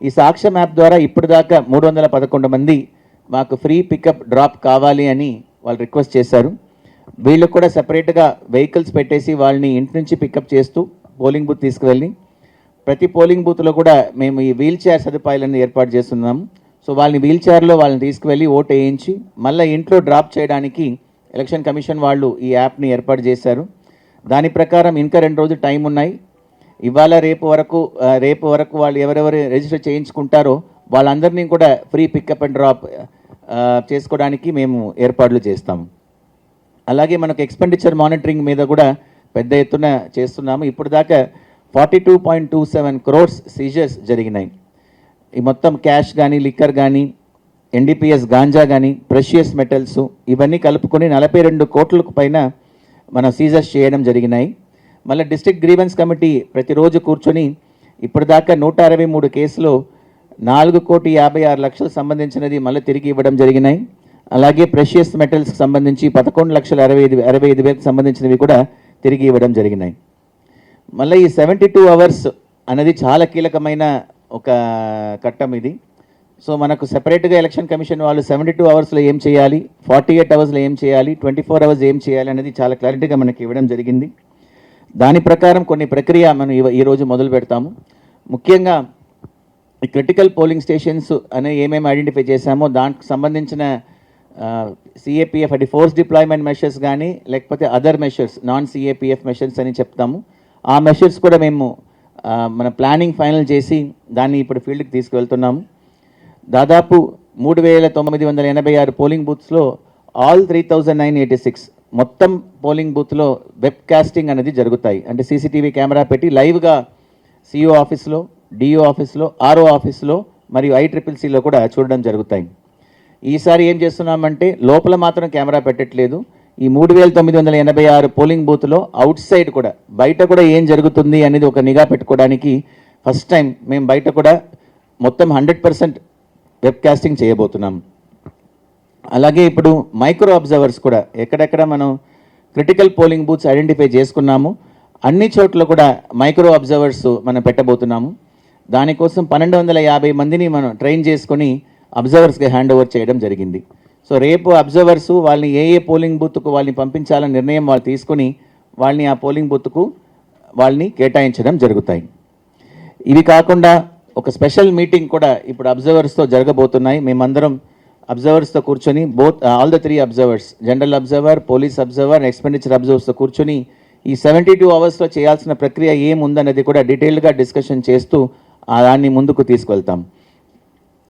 ఈ సాక్ష్యం యాప్ ద్వారా ఇప్పటిదాకా 311 మంది మాకు ఫ్రీ పికప్ డ్రాప్ కావాలి అని వాళ్ళు రిక్వెస్ట్ చేశారు. వీళ్ళకు కూడా సెపరేట్గా వెహికల్స్ పెట్టేసి వాళ్ళని ఇంటి నుంచి పికప్ చేస్తూ పోలింగ్ బూత్ తీసుకువెళ్ళి ప్రతి పోలింగ్ బూత్లో కూడా మేము ఈ వీల్ చైర్ సదుపాయాలను ఏర్పాటు చేస్తున్నాము. సో వాళ్ళని వీల్ చైర్లో వాళ్ళని తీసుకువెళ్ళి ఓటు వేయించి మళ్ళీ ఇంట్లో డ్రాప్ చేయడానికి ఎలక్షన్ కమిషన్ వాళ్ళు ఈ యాప్ని ఏర్పాటు చేశారు. దాని ప్రకారం ఇంకా 2 రోజులు టైం ఉన్నాయి. ఇవాళ రేపు వరకు వాళ్ళు ఎవరెవరు రిజిస్టర్ చేయించుకుంటారో వాళ్ళందరినీ కూడా ఫ్రీ పికప్ అండ్ డ్రాప్ చేసుకోవడానికి మేము ఏర్పాట్లు చేస్తాము. అలాగే మనకు ఎక్స్పెండిచర్ మానిటరింగ్ మీద కూడా పెద్ద ఎత్తున చేస్తున్నాము. ఇప్పుడు దాకా 42.27 crores సీజర్స్ జరిగినాయి. ఈ మొత్తం క్యాష్ కానీ లిక్కర్ కానీ ఎన్డీపీఎస్ గాంజా కానీ ప్రెషియస్ మెటల్స్ ఇవన్నీ కలుపుకొని 42 కోట్లకు పైన మన సీజర్స్ చేయడం జరిగినాయి. మళ్ళీ డిస్ట్రిక్ట్ గ్రీవెన్స్ కమిటీ ప్రతిరోజు కూర్చొని ఇప్పటిదాకా 163 కేసులు 4,56,00,000 సంబంధించినది మళ్ళీ తిరిగి ఇవ్వడం జరిగినాయి. అలాగే ప్రెషియస్ మెటల్స్కి సంబంధించి 11,65,000 సంబంధించినవి కూడా తిరిగి ఇవ్వడం జరిగినాయి. మళ్ళీ ఈ 72 అవర్స్ అనేది చాలా కీలకమైన ఒక ఘట్టం ఇది. సో మనకు సెపరేట్గా ఎలక్షన్ కమిషన్ వాళ్ళు 72 అవర్స్లో ఏం చేయాలి, 48 అవర్స్లో ఏం చేయాలి, 24 అవర్స్ ఏం చేయాలి అనేది చాలా క్లారిటీగా మనకి ఇవ్వడం జరిగింది. దాని ప్రకారం కొన్ని ప్రక్రియ మనం ఈరోజు మొదలు పెడతాము. ముఖ్యంగా ఈ క్రిటికల్ పోలింగ్ స్టేషన్స్ అనే ఏమేమి ఐడెంటిఫై చేశామో దానికి సంబంధించిన సిఏపిఎఫ్ అంటే ఫోర్స్ డిప్లాయ్మెంట్ మెషర్స్ కానీ లేకపోతే other measures non CAPF measures అని చెప్తాము. ఆ మెషర్స్ కూడా మేము మన ప్లానింగ్ ఫైనల్ చేసి దాన్ని ఇప్పుడు ఫీల్డ్కి తీసుకువెళ్తున్నాము. దాదాపు 3,986 పోలింగ్ బూత్స్లో ఆల్ 3,986 మొత్తం పోలింగ్ బూత్లో వెబ్ కాస్టింగ్ అనేది జరుగుతాయి. అంటే సీసీటీవీ కెమెరా పెట్టి లైవ్గా సిఓ ఆఫీస్లో, డిఓ ఆఫీస్లో, ఆర్ఓ ఆఫీస్లో మరియు ICCCలో కూడా చూడడం జరుగుతాయి. ఈసారి ఏం చేస్తున్నామంటే లోపల మాత్రం కెమెరా పెట్టట్లేదు. ఈ 3,986 పోలింగ్ బూత్లో అవుట్ సైడ్ కూడా బయట కూడా ఏం జరుగుతుంది అనేది ఒక నిఘా పెట్టుకోవడానికి ఫస్ట్ టైం మేము బయట కూడా మొత్తం 100% వెబ్ కాస్టింగ్ చేయబోతున్నాం. అలాగే ఇప్పుడు మైక్రో అబ్జర్వర్స్ కూడా ఎక్కడెక్కడ మనం క్రిటికల్ పోలింగ్ బూత్స్ ఐడెంటిఫై చేసుకున్నాము అన్ని చోట్ల కూడా మైక్రో అబ్జర్వర్స్ మనం పెట్టబోతున్నాము. దానికోసం 1,250 మందిని మనం ట్రైన్ చేసుకొని అబ్జర్వర్స్కి హ్యాండ్ ఓవర్ చేయడం జరిగింది. సో రేపు అబ్జర్వర్స్ వాళ్ళని ఏ పోలింగ్ బూత్కు వాళ్ళని పంపించాలని నిర్ణయం వాళ్ళు తీసుకొని వాళ్ళని ఆ పోలింగ్ బూత్కు వాళ్ళని కేటాయించడం జరుగుతాయి. ఇవి కాకుండా ఒక స్పెషల్ మీటింగ్ కూడా ఇప్పుడు అబ్జర్వర్స్తో జరగబోతున్నాయి. మేమందరం అబ్జర్వర్స్తో కూర్చొని all the 3 observers, general observer, police observer, expenditure అబ్జర్వర్స్తో కూర్చొని ఈ 72 అవర్స్లో చేయాల్సిన ప్రక్రియ ఏముందనేది కూడా డీటెయిల్గా డిస్కషన్ చేస్తూ దాన్ని ముందుకు తీసుకెళ్తాం.